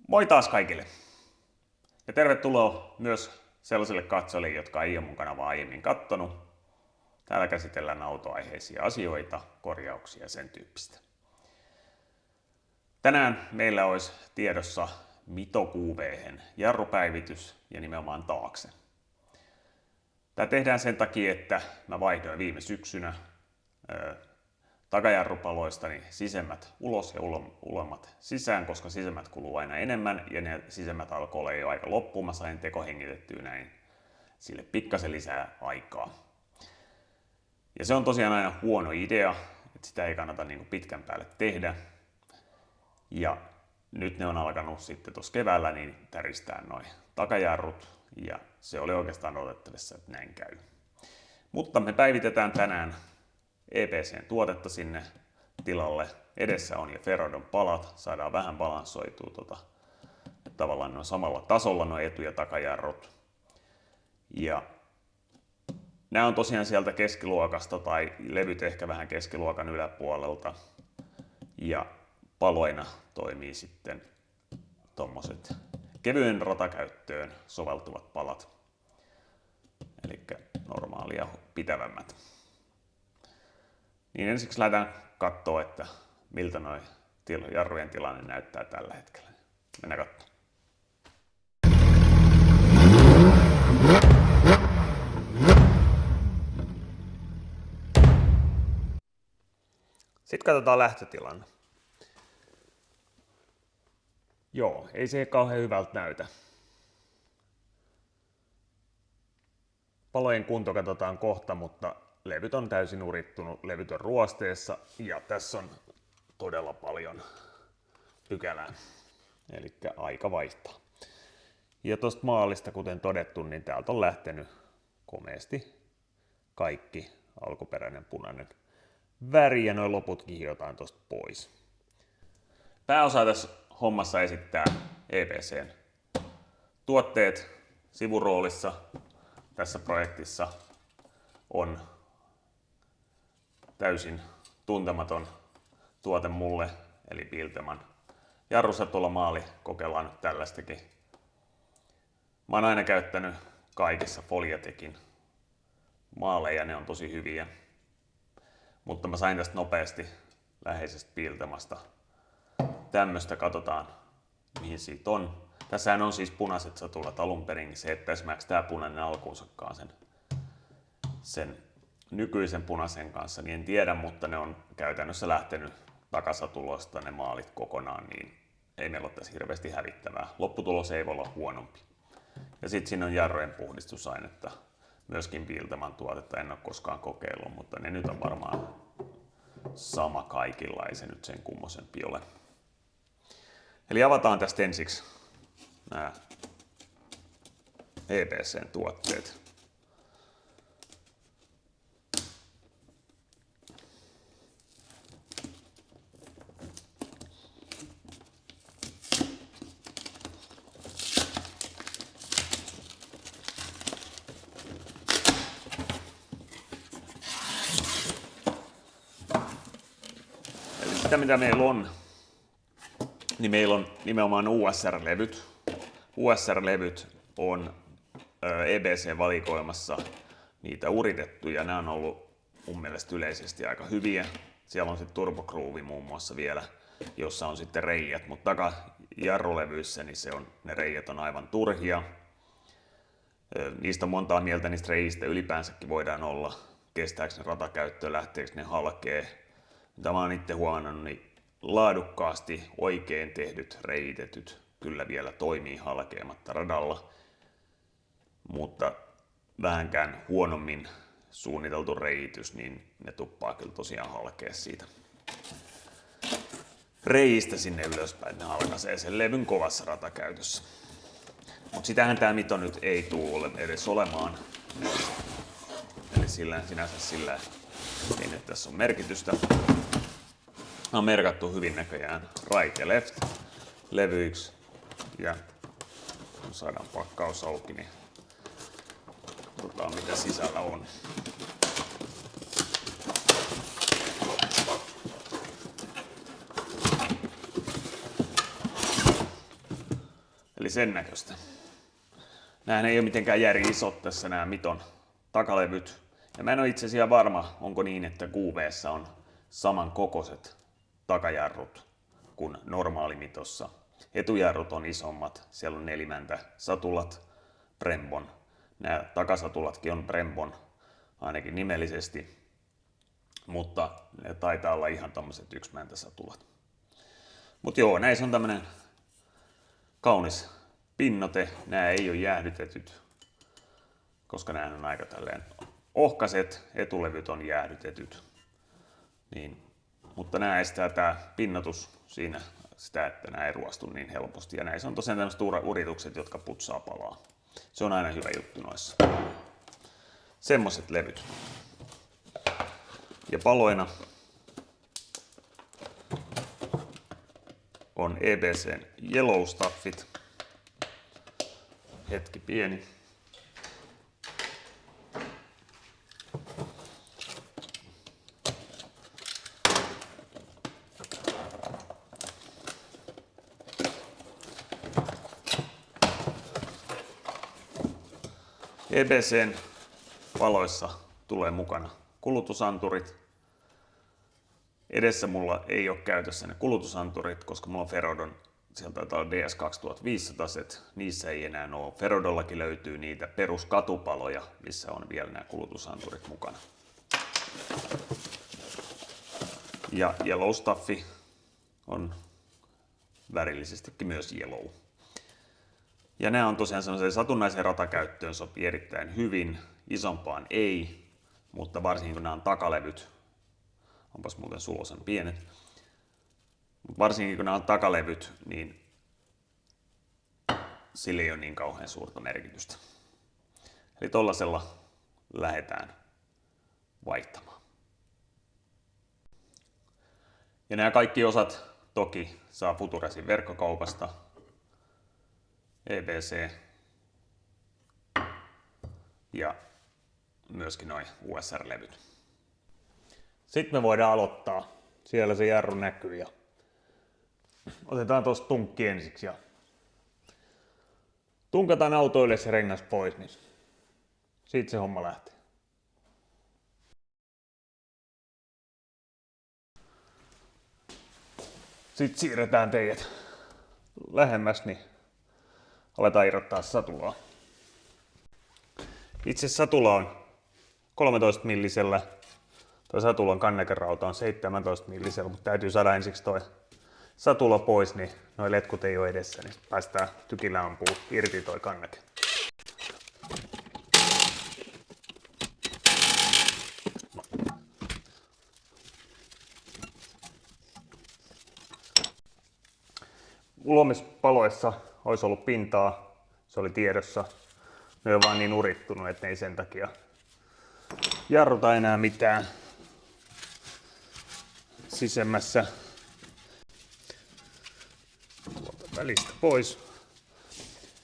Moi taas kaikille! Ja tervetuloa myös sellaisille katsojille, jotka ei ole mun kanavaa aiemmin kattonut. Täällä käsitellään autoaiheisia asioita, korjauksia ja sen tyyppistä. Tänään meillä olisi tiedossa Mito QV:hen jarrupäivitys ja nimenomaan taakse. Tämä tehdään sen takia, että mä vaihdoin viime syksynä takajarrupaloistani sisemmät ulos ja ulemmat sisään, koska sisemmät kuluu aina enemmän ja ne sisemmät alkoi olla jo aika loppuun. Mä sain tekohengitettyä näin sille pikkasen lisää aikaa. Ja se on tosiaan aina huono idea, että sitä ei kannata niin kuin pitkän päälle tehdä. Ja nyt ne on alkanut sitten tuossa keväällä niin täristää noin takajarrut ja se oli oikeastaan odotettavissa, että näin käy. Mutta me päivitetään tänään EPC:n tuotetta sinne tilalle. Edessä on jo Ferrodon palat, saadaan vähän balanssoitua tavallaan noin samalla tasolla nuo etu- ja takajarrut. Ja nämä on tosiaan sieltä keskiluokasta tai levyt ehkä vähän keskiluokan yläpuolelta. Ja paloina toimii sitten tommoset kevyen ratakäyttöön soveltuvat palat. Eli normaalia pitävämmät. Niin ensiksi lähdetään katsoa, että miltä nuo jarrujen tilanne näyttää tällä hetkellä. Mennään katsomaan. Sitten katsotaan lähtötilanne. Joo, ei se kauhean hyvältä näytä. Palojen kunto katsotaan kohta, mutta levyt on täysin urittunut, levyt on ruosteessa ja tässä on todella paljon pykälää, eli aika vaihtaa. Ja tuosta maalista, kuten todettu, niin täältä on lähtenyt komeasti kaikki alkuperäinen punainen väri ja noin loputkin hiotaan tuosta pois. Pääosa tässä hommassa esittää EPC:n tuotteet sivuroolissa. Tässä projektissa on täysin tuntematon tuote mulle, eli Biltman jarrusatolla-maali. Kokeillaan nyt tällaistakin. Mä oon aina käyttänyt kaikissa Foliatekin maaleja, ne on tosi hyviä. Mutta mä sain tästä nopeasti läheisestä Biltmasta tämmöstä, katsotaan mihin siitä on. Tässähän on siis punaiset satulat alun perin, se että esimerkiksi tää punainen alkuunsakaan sen nykyisen punaisen kanssa, niin en tiedä, mutta ne on käytännössä lähtenyt takasatuloista ne maalit kokonaan, niin ei meillä ole tässä hirveästi hävittävää. Lopputulos ei voi olla huonompi. Ja sitten siinä on jarrojen puhdistusainetta, myöskin Biltman tuotetta, en ole koskaan kokeillut, mutta ne nyt on varmaan sama kaikilla, ei se nyt sen kummosempi ole. Eli avataan tästä ensiksi nämä EPC:n tuotteet. Eli sitä mitä meillä on, niin meillä on nimenomaan USR-levyt. USR-levyt on EBC-valikoimassa niitä uritettuja. Nämä on ollut mun mielestä yleisesti aika hyviä. Siellä on sitten turbogroove muun muassa vielä, jossa on sitten reijät, mutta takajarrulevyissä niin ne reijät on aivan turhia. Niistä on montaa mieltä niistä reijistä ylipäänsäkin voidaan olla. Kestääkö ne ratakäyttöön, lähteekö ne halkee. Mitä mä oon itse huomannut, niin laadukkaasti oikein tehdyt reitetyt kyllä vielä toimii halkeamatta radalla, mutta vähänkään huonommin suunniteltu reitys, niin ne tuppaa kyllä tosiaan halkea siitä reistä sinne ylöspäin, ne halkaisee sen levyn kovassa ratakäytössä. Mutta sitähän tämä Mito nyt ei tule edes olemaan, eli sinänsä sillä ei nyt tässä ole merkitystä. On merkattu hyvin näköjään right ja left levyiksi ja kun saadaan pakkaus auki, niin katsotaan mitä sisällä on. Eli sen näköistä. Nämähän ei ole mitenkään järin isot tässä nämä Miton takalevyt. Ja mä en ole itse asiassa varma, onko niin, että QV:ssä on samankokoiset takajarrut kuin normaalimitossa. Etujarrut on isommat, siellä on nelimäntä satulat, Brembon. Nämä takasatulatkin on Brembon, ainakin nimellisesti, mutta ne taitaa olla ihan tommoset yksimäntä satulat. Mutta joo, näissä on tämmönen kaunis pinnote. Nämä ei ole jäähdytetyt, koska nämä on aika tälleen ohkaset, etulevyt on jäähdytetyt. Niin, mutta nämä estää tämä pinnotus siinä sitä, että nämä ei ruostu niin helposti. Ja näissä on tosiaan tämmöiset uritukset, jotka putsaa palaa. Se on aina hyvä juttu noissa. Semmoiset levyt. Ja paloina on EBC:n Yellow Stuffit. Hetki pieni. EBC:n valoissa tulee mukana kulutusanturit. Edessä mulla ei ole käytössä ne kulutusanturit, koska mulla on Ferodon, sieltä taitaa olla DS2500-set. Niissä ei enää ole. Ferodollakin löytyy niitä peruskatupaloja, missä on vielä nämä kulutusanturit mukana. Ja Yellow Stuffi on värillisestikin myös yellow. Ja nämä on tosiaan sellaiseen satunnaiseen ratakäyttöön sopii erittäin hyvin, isompaan ei, mutta varsinkin kun nämä on takalevyt, onpas muuten sulosan pienet, mutta varsinkin kun nämä on takalevyt, niin sillä ei ole niin kauhean suurta merkitystä. Eli tollasella lähdetään vaihtamaan. Ja nämä kaikki osat toki saa Futuresin verkkokaupasta. EBC ja myöskin noin USR-levyt. Sitten me voidaan aloittaa. Siellä se jarru näkyy ja otetaan tuosta tunkki ensiksi ja tunkataan autoille se rengas pois, niin siitä se homma lähtee. Sitten siirretään teidät lähemmäs, niin aletaan irrottaa satulaa. Itse satula on 13 millisellä. Tuo satulan kannekerauta on 17 millisellä, mutta täytyy saada ensiksi toi satula pois, niin noi letkut ei ole edessä, niin päästään tykillä ampuu irti toi kanneke. Ulomispaloissa olisi ollut pintaa, se oli tiedossa. Ne on vaan niin urittunut, että ne ei sen takia jarruta enää mitään sisemmässä. Tuolta välistä pois.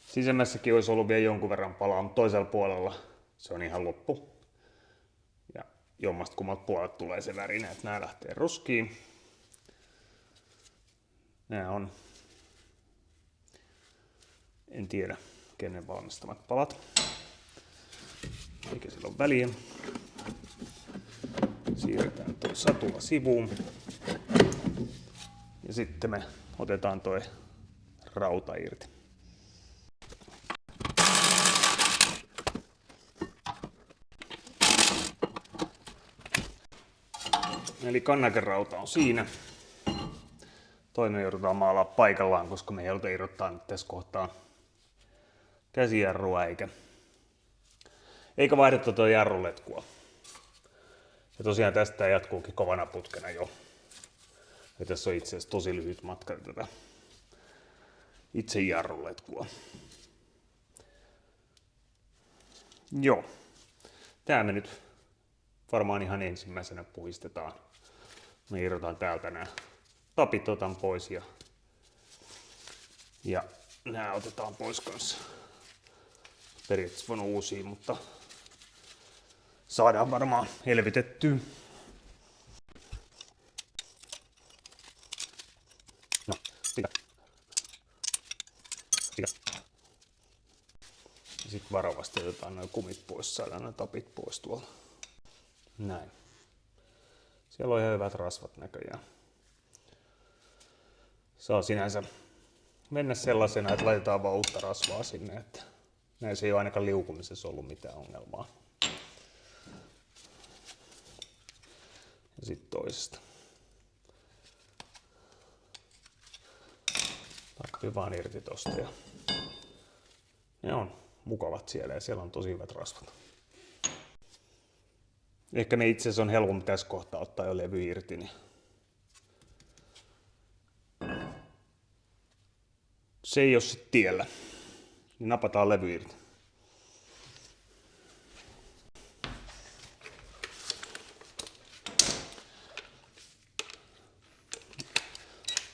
Sisemmässäkin olisi ollut vielä jonkun verran palaa, mutta toisella puolella se on ihan loppu. Ja jommasta kummalta puolelta tulee se värinä, että nämä lähtee roskiin. Nämä on, en tiedä kenen valmistamat palat. Eikä sillä ole väliä. Siirretään tuo satula sivuun. Ja sitten me otetaan tuo rauta irti. Eli kannakerauta on siinä. Toinen joudutaan maalaa paikallaan, koska me ei haluta irrottaa nyt tässä kohtaa käsijarrua eikä vaihdettu tuo jarruletkua. Ja tosiaan tästä jatkuukin kovana putkena jo. Ja tässä on itse asiassa tosi lyhyt matka tätä itse jarruletkua. Joo. Tää me nyt varmaan ihan ensimmäisenä puistetaan. Me irrotaan täältä nämä tapit otan pois ja nämä otetaan pois kanssa. Periaatteessa voinut uusia, mutta saadaan varmaan elvytettyä. No, sitä. Sitten varovasti otetaan nuo kumit pois, saadaan nuo tapit pois tuolla. Näin. Siellä on ihan hyvät rasvat näköjään. Saa sinänsä mennä sellaisena, että laitetaan vaan uutta rasvaa sinne, että näissä ei ole ainakaan liukumisessa ollut mitään ongelmaa. Ja sitten toisesta. Tappi vaan irti tosta ja ne on mukavat siellä ja siellä on tosi hyvät rasvat. Ehkä ne itse asiassa on helpompi tässä kohtaa ottaa jo levy irti. Niin se ei ole sitten tiellä. Niin napataan levy irti.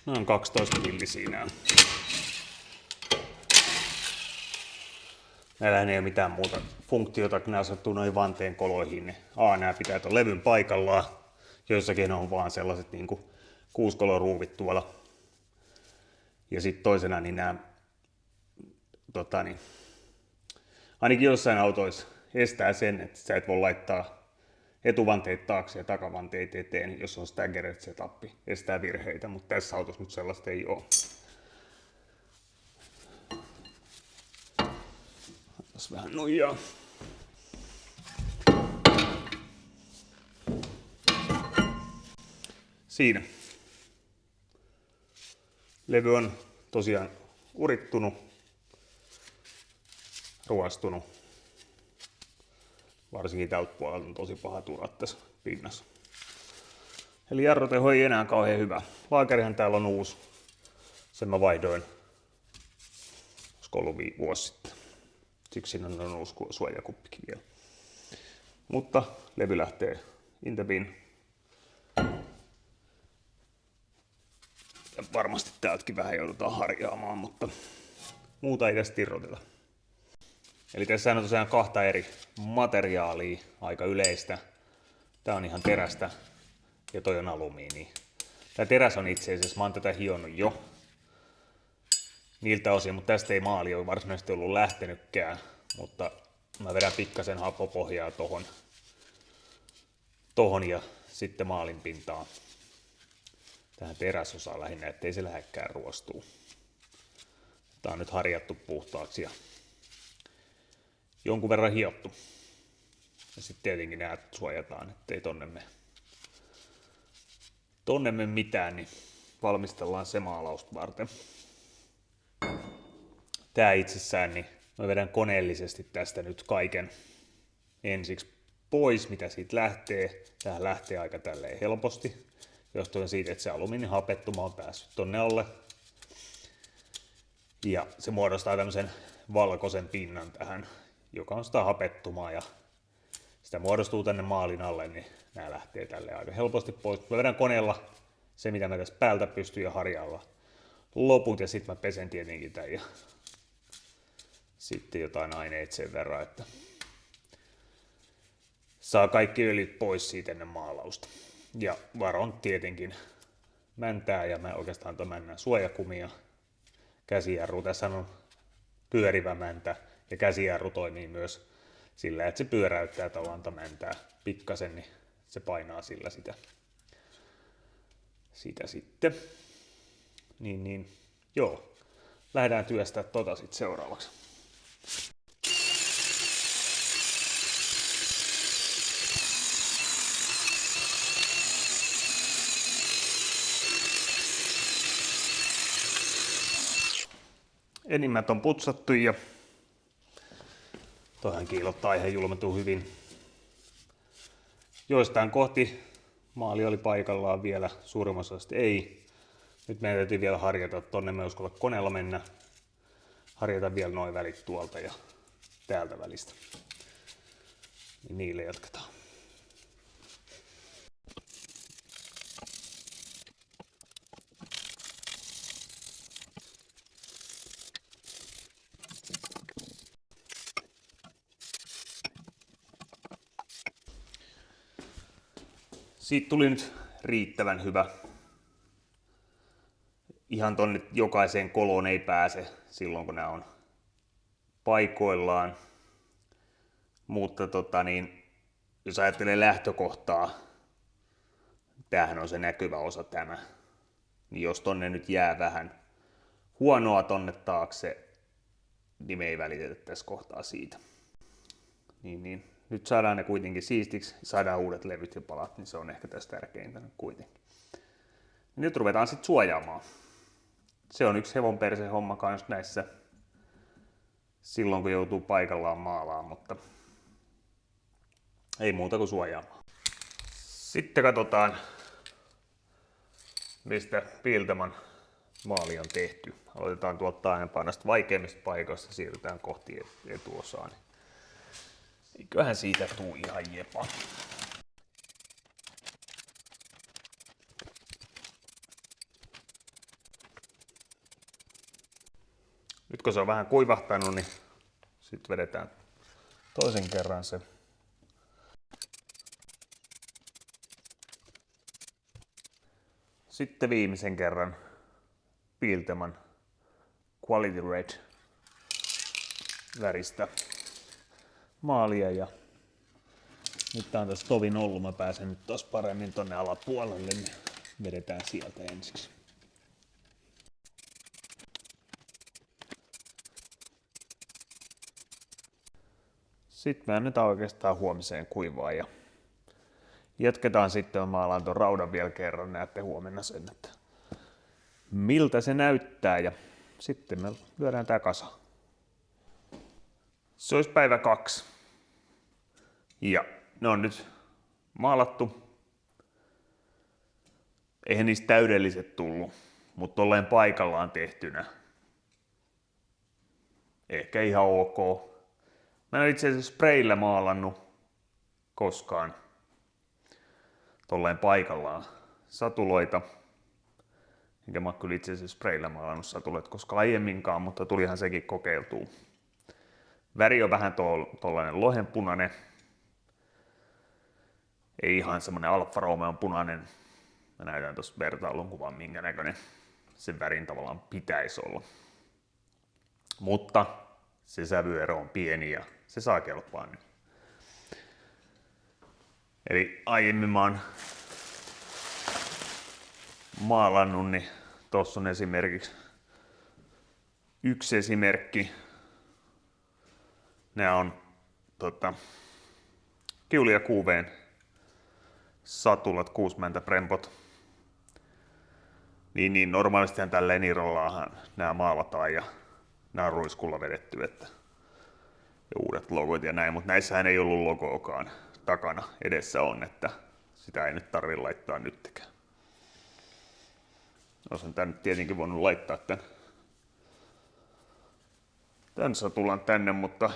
Noin 12 milli siinä on. Näillä ei ole mitään muuta funktiota, kun nämä asettuu noihin vanteen koloihin. Niin nämä pitää tuon levyn paikallaan. Joissakin on vaan sellaiset niin kuin 6-koloruuvit tuolla. Ja sitten toisena niin nämä, ainakin jossain autoissa estää sen, että sä et voi laittaa etuvanteet taakse ja takavanteet eteen, jos on staggered setup, estää virheitä, mutta tässä autossa nyt sellaista ei ole. Tässä vähän nuijaa. Siinä. Levy on tosiaan urittunut, ruostunut. Varsinkin tältä puolelta on tosi paha turat tässä pinnassa. Eli jarruteho ei enää kauhean hyvä. Laakerihan täällä on uusi. Sen mä vaihdoin, olisiko ollut vuosi sitten. Siksi siinä on uusi suojakuppikin vielä. Mutta levy lähtee Intebin. Ja varmasti täältäkin vähän joudutaan harjaamaan, mutta muuta ei tästä irroteta. Eli tässä on tosiaan 2 eri materiaalia, aika yleistä. Tää on ihan terästä ja toi on alumiini. Tää teräs on itse asiassa, mä oon tätä hionnut jo niiltä osin, mutta tästä ei maali ole varsinaisesti ollut lähtenytkään. Mutta mä vedän pikkasen happopohjaa tohon ja sitten maalin pintaan. Tähän teräsosaan lähinnä, ettei se lähdekään ruostuu. Tää on nyt harjattu puhtaaksi ja jonkun verran hiottu. Ja sitten tietenkin nämä suojataan, ettei tonne mene mitään, niin valmistellaan se maalausta varten. Tää itsessään, niin mä vedän koneellisesti tästä nyt kaiken ensiksi pois, mitä siitä lähtee. Tähän lähtee aika tälleen helposti, johtuen siitä, että se alumiinihapettuma on päässyt tonne alle. Ja se muodostaa tämmöisen valkoisen pinnan tähän, joka on sitä hapettumaa ja sitä muodostuu tänne maalin alle, niin nämä lähtee tälle aika helposti pois. Mä vedän koneella se, mitä mä tässä päältä pystyn ja harjalla loput ja sitten mä pesen tietenkin tämän ja sitten jotain aineet sen verran, että saa kaikki öljyt pois siitä ennen maalausta. Ja varon tietenkin mäntää ja mä oikeastaan tuon männän suojakumia, käsijarru. Tässä on pyörivä mäntä ja käsijarru toimii myös sillä, että se pyöräyttää tavallaan mäntää pikkasen, niin se painaa sillä sitä sitten. Niin, joo. Lähdetään työstää tota sitten seuraavaksi. Enimmät on putsattu ja toihan kiilottaa ihan julmetun hyvin. Joistain kohti maali oli paikallaan vielä, suurimmassa osasta ei. Nyt meidän täytyy vielä harjata, tonne me uskalla koneella mennä. Harjata vielä noin välit tuolta ja täältä välistä. Niin niille jatketaan. Siitä tuli nyt riittävän hyvä. ihan tonne jokaiseen koloon ei pääse silloin, kun nämä on paikoillaan. Mutta jos ajattelee lähtökohtaa, tämähän on se näkyvä osa tämä, niin jos tonne nyt jää vähän huonoa tonne taakse, niin me ei välitetä tässä kohtaa siitä. Niin. Nyt saadaan ne kuitenkin siistiksi, saadaan uudet levyt ja palat, niin se on ehkä tässä tärkeintä kuitenkin. Nyt ruvetaan sitten suojaamaan. Se on yksi hevonperse homma kanssa näissä silloin, kun joutuu paikallaan maalaan, mutta ei muuta kuin suojaamaan. Sitten katsotaan, mistä Pilteman maali on tehty. Aloitetaan tuolta taempaa näistä vaikeimmista paikoista, siirrytään kohti etuosaa. Eiköhän siitä tuu ihan jepa. Nyt kun se on vähän kuivahtanut, niin sitten vedetään toisen kerran se. Sitten viimeisen kerran Pilteman Quality Red väristä maalia ja nyt tää on tässä tovin ollut, mä pääsen nyt taas paremmin tonne alapuolelle, niin vedetään sieltä ensiksi. Sitten me annetaan oikeastaan huomiseen kuivaa ja jatketaan sitten, mä maalaan ton raudan vielä kerran, näette huomenna sen, että miltä se näyttää ja sitten me lyödään tää kasa. Se olisi päivä 2 ja ne on nyt maalattu. Eihän niistä täydelliset tullut, mutta tolleen paikallaan tehtynä ehkä ihan ok. Mä en ole itse asiassa spraylla maalannut koskaan tolleen paikallaan satuloita. Enkä mä oon kyllä itse asiassa spraylla maalannut satuloita koska aiemminkaan, mutta tulihan sekin kokeiltua. Väri on vähän tollainen lohenpunainen. Ei ihan semmonen Alfa Romeon punainen. Mä näytän tossa vertailun kuvan minkä näköinen sen värin tavallaan pitäisi olla. Mutta se sävyero on pieni ja se saa kelpaa nyt. Eli aiemmin mä oon maalannut, niin tossa on esimerkiksi yksi esimerkki. Nää on Kiulia QV:n satulat, 6 prempot. Niin normaalistihan tällä Enirollahan nämä maalataan ja nämä on ruiskulla vedetty, että ja uudet logot ja näin, mutta näissähän ei ollut logoakaan takana, edessä on, että sitä ei nyt tarvitse laittaa nytkään. Olisin tän nyt tietenkin voinut laittaa tän satulan tänne, mutta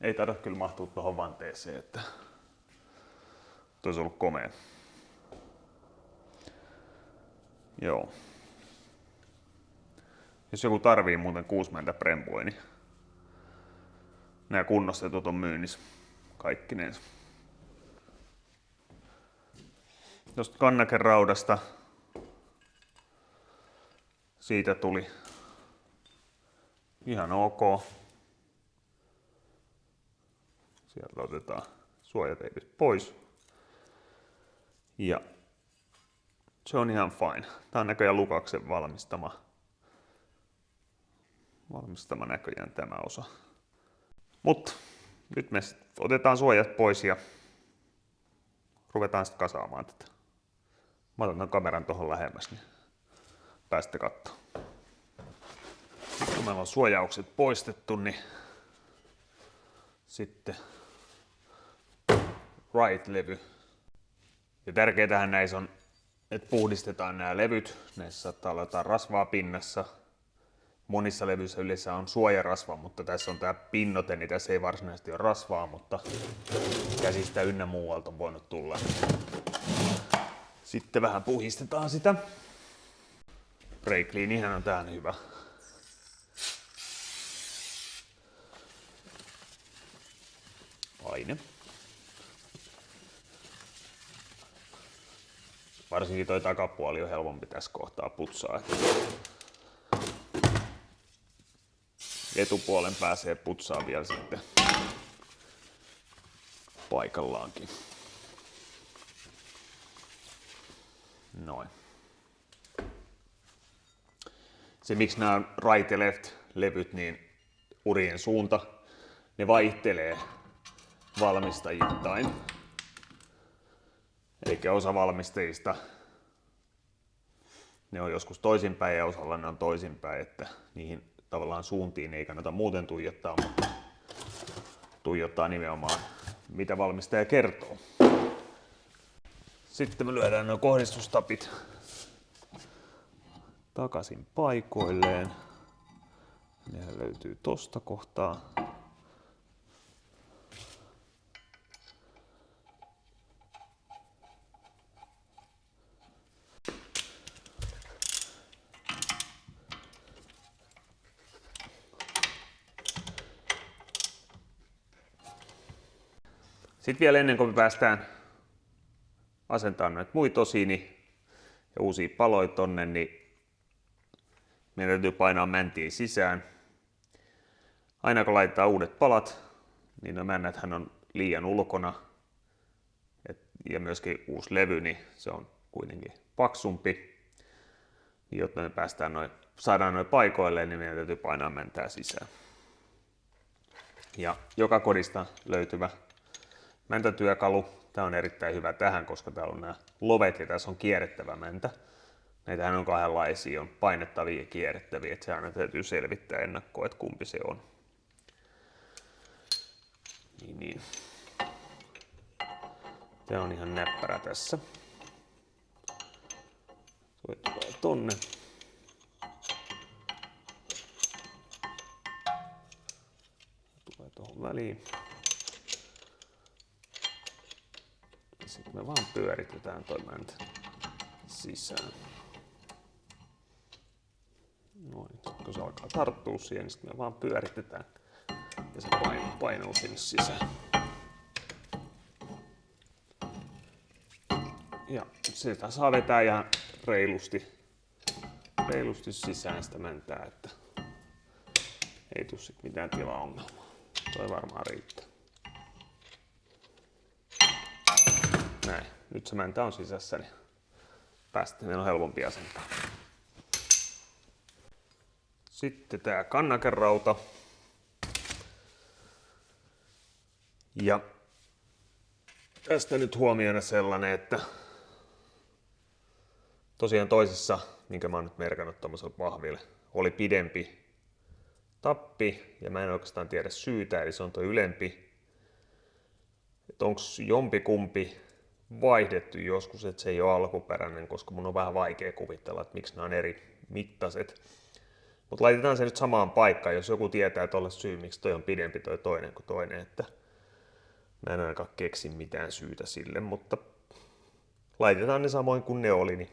ei taida kyllä mahtua tuohon vanteeseen, että olisi ollut komea. Joo. Jos joku tarvii muuten 60 prempoja, niin nämä kunnostetut on myynnissä kaikkinensa. Tuosta kannakeraudasta siitä tuli ihan ok. Sieltä otetaan suojateipit pois. Ja se on ihan fine. Tää on näköjään Lukaksen valmistama näköjään tämä osa. Mutta nyt me otetaan suojat pois ja ruvetaan sitten kasaamaan tätä. Mä otan ton kameran tuohon lähemmäs, niin pääsette katsomaan. Kun meillä on suojaukset poistettu, niin sitten Right-levy. Ja tärkeintähän näissä on, että puhdistetaan nämä levyt. Näissä saattaa olla jotain rasvaa pinnassa. Monissa levyissä yleensä on suojarasva, mutta tässä on tää pinnote, niin tässä ei varsinaisesti ole rasvaa, mutta käsistä ynnä muualta on voinut tulla. Sitten vähän puhistetaan sitä. Brake cleanihän on tähän hyvä. Aine. Varsinkin toi takapuoli on helpompi tässä kohtaa putsaa. etupuolen pääsee putsaamaan vielä sitten paikallaankin. Noin. Se miksi nämä right ja left levyt, niin urien suunta, ne vaihtelee valmistajittain. Eli osa valmistajista ne on joskus toisinpäin ja osalla ne on toisinpäin, että niihin tavallaan suuntiin ei kannata muuten tuijottaa, mutta tuijottaa nimenomaan mitä valmistaja kertoo. Sitten me lyödään nuo kohdistustapit takaisin paikoilleen. Nehän löytyy tosta kohtaa. Sitten vielä ennen kuin me päästään asentamaan noita muita osia ja uusia paloja tonne, niin meidän täytyy painaa mäntiä sisään. Aina kun laitetaan uudet palat, niin no männäthän on liian ulkona. Ja myöskin uusi levy, niin se on kuitenkin paksumpi. Jotta me saadaan noin paikoilleen, niin meidän täytyy painaa mäntää sisään. Ja joka kodista löytyvä mäntätyökalu. Tämä on erittäin hyvä tähän, koska täällä on nämä lovet ja tässä on kierrettävä mäntä. Näitähän on kahdenlaisia, on painettavia ja kierrettäviä, että se aina täytyy selvittää ennakkoon, että kumpi se on. Niin. Tämä on ihan näppärä tässä. Tuo tulee tonne. Tulee tuohon väliin. Sitten me vaan pyöritetään toi mäntä sisään. Noin. Kun se alkaa tarttua siihen, niin sitten me vaan pyöritetään ja se painuu sinne sisään. Ja sitä saa vetää ihan reilusti sisään sitä mäntää, että ei tule sit mitään tilaongelmaa. Toi varmaan riittää. Näin. Nyt se mäntä on sisässä, niin meillä on helpompi asentaa. Sitten tää kannakerauta. Ja tästä nyt huomiona sellainen, että tosiaan toisessa, minkä mä oon nyt merkannut tommosella pahville, oli pidempi tappi ja mä en oikeastaan tiedä syytä, eli se on tuo ylempi. Että onks jompikumpi vaihdettu joskus, että se ei ole alkuperäinen, koska mun on vähän vaikea kuvitella, että miksi nämä on eri mittaiset. Mutta laitetaan se nyt samaan paikkaan, jos joku tietää, että olla syy, miksi toi on pidempi toi toinen kuin toinen, että mä en ainakaan keksi mitään syytä sille, mutta laitetaan ne samoin kuin ne oli, niin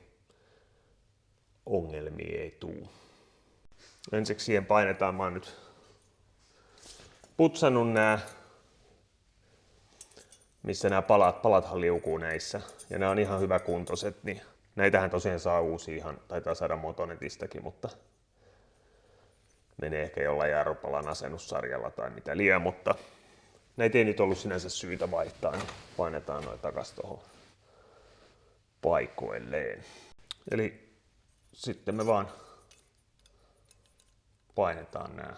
ongelmia ei tuu. Ensiksi siihen painetaan, mä oon nyt putsannut nää, missä nämä palathan liukuu näissä. Ja nämä on ihan hyväkuntoiset, niin näitähän tosiaan saa uusia ihan, taitaa saada Motonetistäkin, mutta menee ehkä jollain jarrupalan asennussarjalla tai mitä liian, mutta näitä ei nyt ollut sinänsä syytä vaihtaa, niin painetaan noin takas tuohon paikoilleen. Eli sitten me vaan painetaan nämä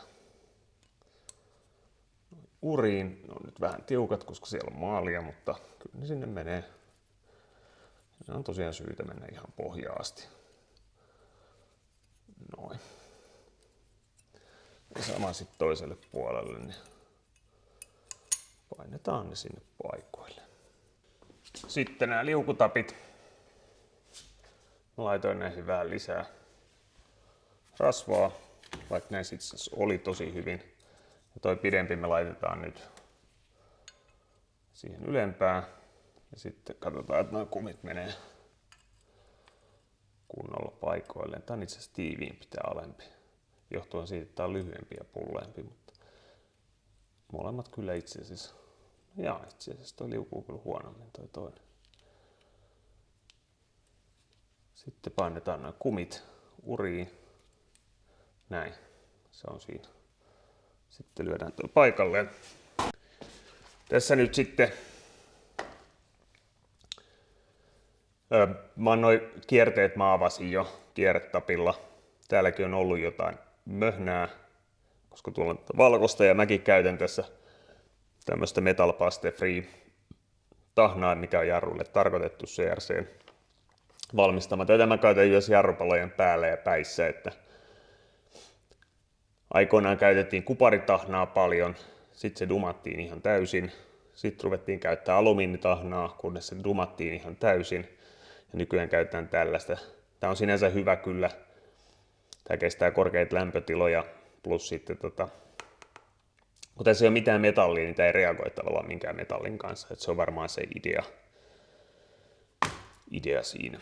uriin. Ne on nyt vähän tiukat, koska siellä on maalia, mutta kyllä ne sinne menee. Ne on tosiaan syytä mennä ihan pohjaan asti. Noin. Ja sama sitten toiselle puolelle, niin painetaan ne sinne paikoille. Sitten nämä liukutapit. Mä laitoin näihin vähän lisää rasvaa, vaikka näissä itse asiassa oli tosi hyvin. Ja toi pidempi me laitetaan nyt siihen ylempään. Ja sitten katsotaan, että nuo kumit menee kunnolla paikoilleen. Tää on itse asiassa tiiviimpi tää alempi. Johtuen siitä, että tää on lyhyempi ja pulleempi, mutta molemmat kyllä itse asiassa. Jaa, itse asiassa toi liukuu kyllä huonommin toi toinen. Sitten painetaan nuo kumit uriin. Näin. Se on siinä Sitten lyödään tuo paikalleen. Tässä nyt sitten noi kierteet mä avasin jo kierretapilla. Täälläkin on ollut jotain möhnää, koska tuolla on valkoista ja mäkin käytän tässä tämmöistä Metal Paste Free tahnaa, mikä on jarruille tarkoitettu CRC:n valmistama. Tätä mä käytän myös jarrupalojen päällä ja päissä, että aikoinaan käytettiin kuparitahnaa paljon, sitten se dumattiin ihan täysin. Sitten ruvettiin käyttää alumiinitahnaa, kunnes se dumattiin ihan täysin. Ja nykyään käytetään tällaista. Tämä on sinänsä hyvä kyllä. Tämä kestää korkeita lämpötiloja. Plus sitten, kun tässä ei ole mitään metallia, niin tämä ei reagoi tavallaan minkään metallin kanssa. Että se on varmaan se idea siinä.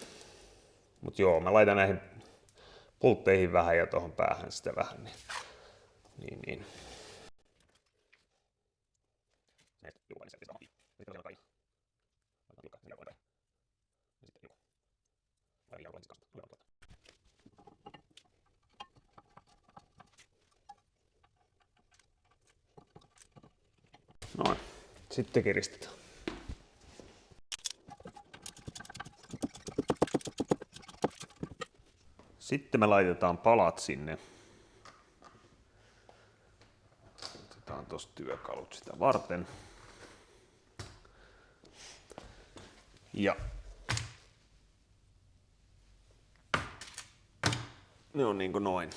Mutta joo, mä laitan näihin pultteihin vähän ja tuohon päähän sitä vähän. Niin. Noin. Sitten kiristetään. Sitten me laitetaan palat sinne. Otetaan tuosta työkalut sitä varten. Ja ne on niinku noin.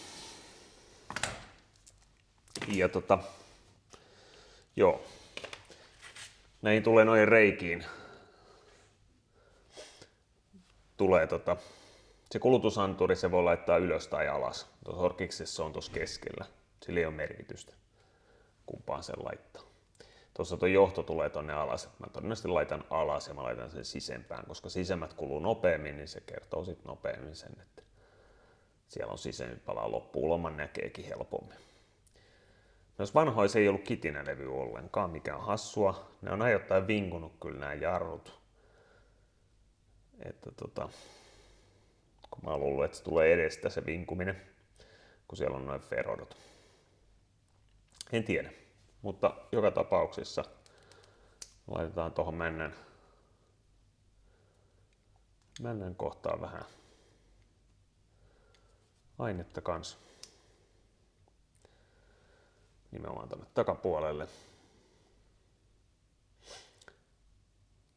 Ja joo. Näihin tulee noihin reikiin. Tulee se kulutusanturi, se voi laittaa ylös tai alas. Tuossa Orkiksessa on tuossa keskellä. Sillä ei ole merkitystä, kumpaan sen laittaa. Tuossa tuo johto tulee tonne alas. Mä todennäköisesti laitan alas ja mä laitan sen sisempään, koska sisemmät kuluu nopeammin, niin se kertoo sitten nopeammin sen, että siellä on sisemmin palaa loppuuloman näkeekin helpommin. Jos vanhoissa ei ollut kitinälevy ollenkaan, mikä on hassua. Ne on ajoittain vinkunut kyllä nämä jarrut. Että kun mä oon luullut, että se tulee edestä se vinkuminen, kun siellä on noin ferodot. En tiedä, mutta joka tapauksessa laitetaan tuohon männän kohtaan vähän ainetta kanssa. Nimenomaan tänne takapuolelle.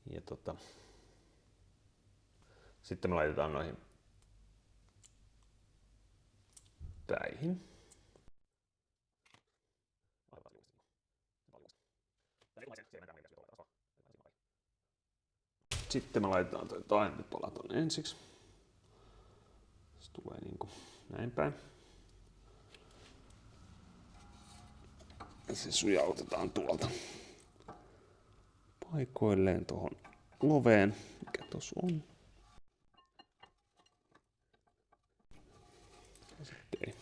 Ja sitten me laitetaan noihin päihin. Sitten me laitetaan toi taimipala tonne ensiksi. Se tulee niinku näin päin. Ja se sujautetaan tuolta paikoilleen tuohon loveen, mikä tossa on. Ja sitten ei.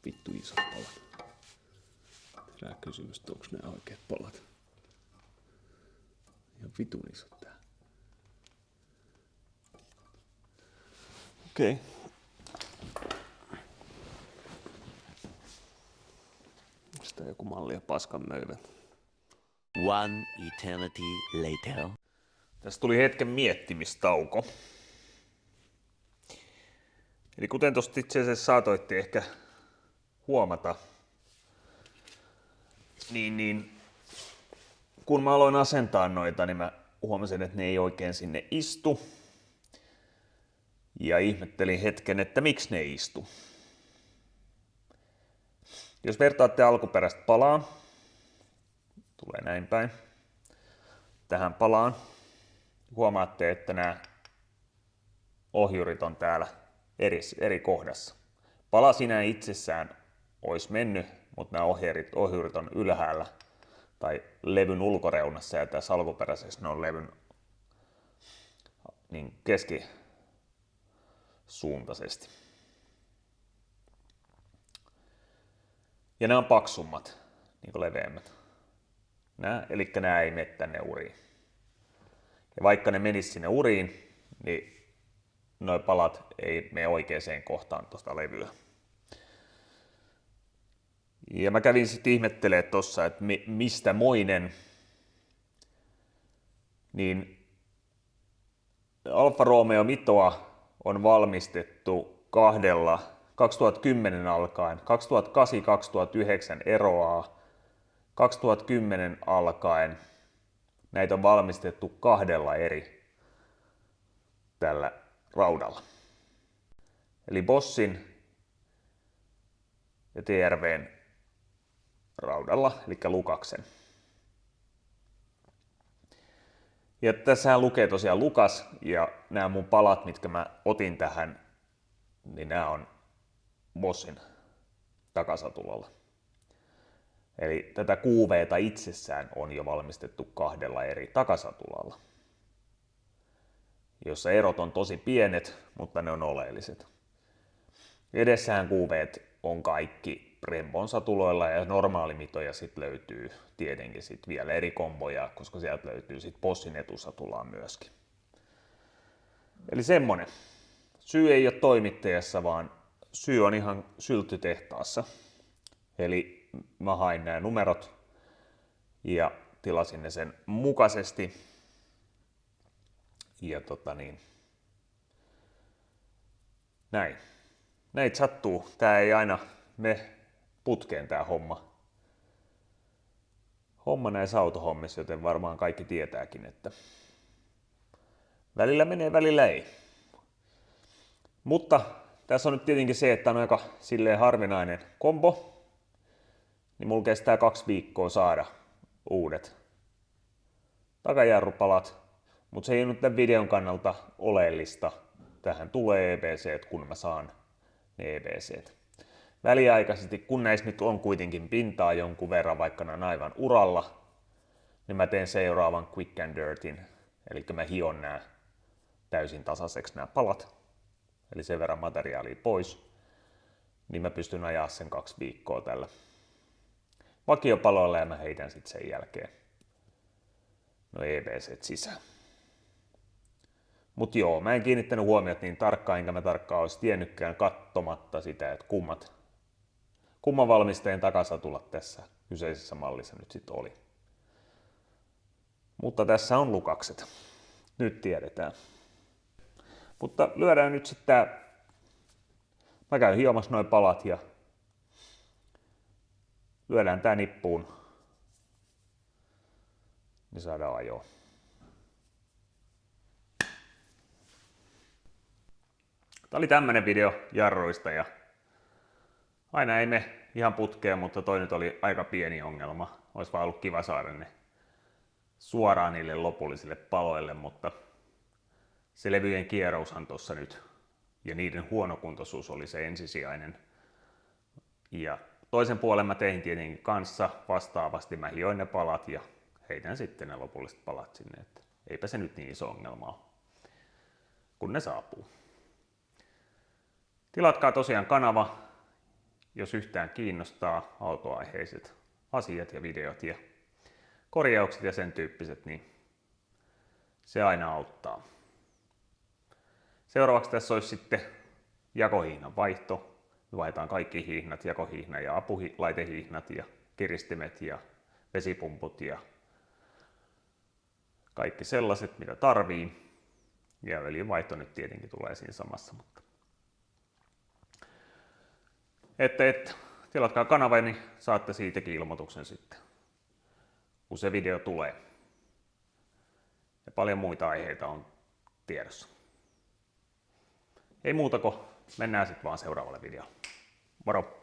Vittu isot palat. Herää kysymys, että onko nämä oikeat palat. Ihan vitun isot tää. Okei. Sitä joku malli ja paskan möivät. One eternity later. Tässä tuli hetken miettimistauko. Eli kuten tuosta itse asiassa saatoitte ehkä huomata, niin kun mä aloin asentaa noita, niin mä huomasin, että ne ei oikein sinne istu. Ja ihmettelin hetken, että miksi ne ei istu. Jos vertaatte alkuperäistä palaa, tulee näin päin, tähän palaan, huomaatte, että nämä ohjurit on täällä eri kohdassa. Pala sinä itsessään olisi mennyt, mutta nämä ohjurit on ylhäällä tai levyn ulkoreunassa ja tässä alkuperäisessä ne on levyn niin keskisuuntaisesti. Ja nämä on paksummat, niin kuin leveämmät. Eli nämä ei mene tänne uriin. Ja vaikka ne menis sinne uriin, niin nuo palat ei mene oikeaan kohtaan tuosta levyä. Ja mä kävin sitten ihmettelemään tossa, että mistä moinen, niin Alfa Romeo Mitoa on valmistettu 2010 alkaen, 2008-2009 eroaa, 2010 alkaen näitä on valmistettu 2 eri tällä raudalla. Eli Bossin ja TRVn raudalla, eli Lukaksen. Ja tässähän lukee tosiaan Lukas, ja nämä mun palat, mitkä mä otin tähän, niin nämä on Bossin takasatulalla. Eli tätä QV:tä itsessään on jo valmistettu 2 eri takasatulalla, jossa erot on tosi pienet, mutta ne on oleelliset. Edessähän QV:t on kaikki Brembon satuloilla ja normaalimitoja sitten löytyy tietenkin sit vielä eri komboja, koska sieltä löytyy sitten Bossin etusatulaa myöskin. Eli semmonen. Syy ei ole toimittajassa, vaan syy on ihan sylttytehtaassa. Eli mä hain nämä numerot ja tilasin ne sen mukaisesti. Ja näin. Näitä sattuu. Tää ei aina me putkeen tää homma näissä autohommissa, joten varmaan kaikki tietääkin, että välillä menee, välillä ei. Mutta tässä on nyt tietenkin se, että on aika silleen harvinainen kombo, niin mulla kestää 2 viikkoa saada uudet takajarrupalat, mutta se ei ole nyt tämän videon kannalta oleellista. Tähän tulee EBC, kun mä saan ne EBC. Väliaikaisesti, kun näissä nyt on kuitenkin pintaa jonkun verran, vaikka ne on aivan uralla, niin mä teen seuraavan quick and dirtin, eli mä hion nämä täysin tasaiseksi nämä palat, eli sen verran materiaalia pois, niin mä pystyn ajaa sen 2 viikkoa tällä vakiopaloilla ja mä heitän sitten sen jälkeen no EBC sisään. Mut joo, mä en kiinnittänyt huomiota niin tarkkaan, enkä mä tarkkaan olisi tiennytkään katsomatta sitä, että kumman valmistajien takasatulat tässä kyseisessä mallissa nyt sitten oli. Mutta tässä on Lukakset. Nyt tiedetään. Mutta lyödään nyt sitten tää. Mä käyn hiomassa noin palat ja lyödään tää nippuun. Niin saadaan ajoa. Tää oli tämmönen video jarruista ja aina ei me ihan putkeen, mutta toi nyt oli aika pieni ongelma. Olisi vaan ollut kiva saada ne suoraan niille lopullisille paloille, mutta se levyjen kieroushan tuossa nyt ja niiden huonokuntoisuus oli se ensisijainen. Ja toisen puolen mä tein tietenkin kanssa vastaavasti, mä hioin ne palat ja heitän sitten ne lopulliset palat sinne, että eipä se nyt niin iso ongelma ole, kun ne saapuu. Tilatkaa tosiaan kanava, jos yhtään kiinnostaa autoaiheiset asiat ja videot ja korjaukset ja sen tyyppiset, niin se aina auttaa. Seuraavaksi tässä olisi sitten jakohihnan vaihto. Me vaihdetaan kaikki hihnat, jakohihna ja apulaitehihnat ja kiristimet ja vesipumput ja kaikki sellaiset, mitä tarvii. Ja öljynvaihto nyt tietenkin tulee siinä samassa. Mutta tilatkaa kanava, niin saatte siitäkin ilmoituksen sitten, kun se video tulee. Ja paljon muita aiheita on tiedossa. Ei muuta kuin mennään sitten vaan seuraavalle videolle. Moro!